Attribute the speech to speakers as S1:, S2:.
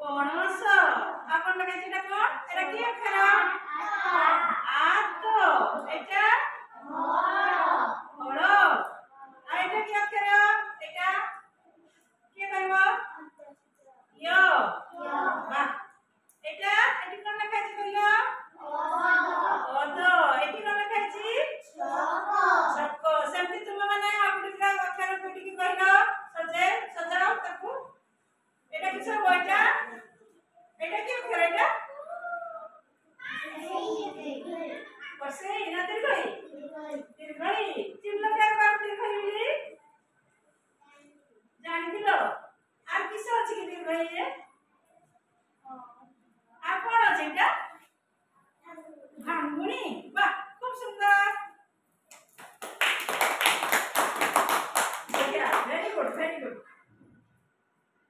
S1: পনস আপন লাগাইছে এটা কোন এটা কি অক্ষর আত এটা হল আর এটা কি অক্ষর এটা কি কইব ইয় বাহ এটা এটি কোন লেখাইছে কইল অদ এটি কোন লেখাইছে ছক সেমতি তুমি মানে আগুড়া অক্ষর কোটি কি কইল সজে সজাও তাকু এটা কি সব এটা এটা কি অক্ষর এটা বসে ইনা দীর্ঘই দীর্ঘই চিহ্ন কার দীর্ঘই বলি জানি দিল আর কিছু আছে কি দীর্ঘই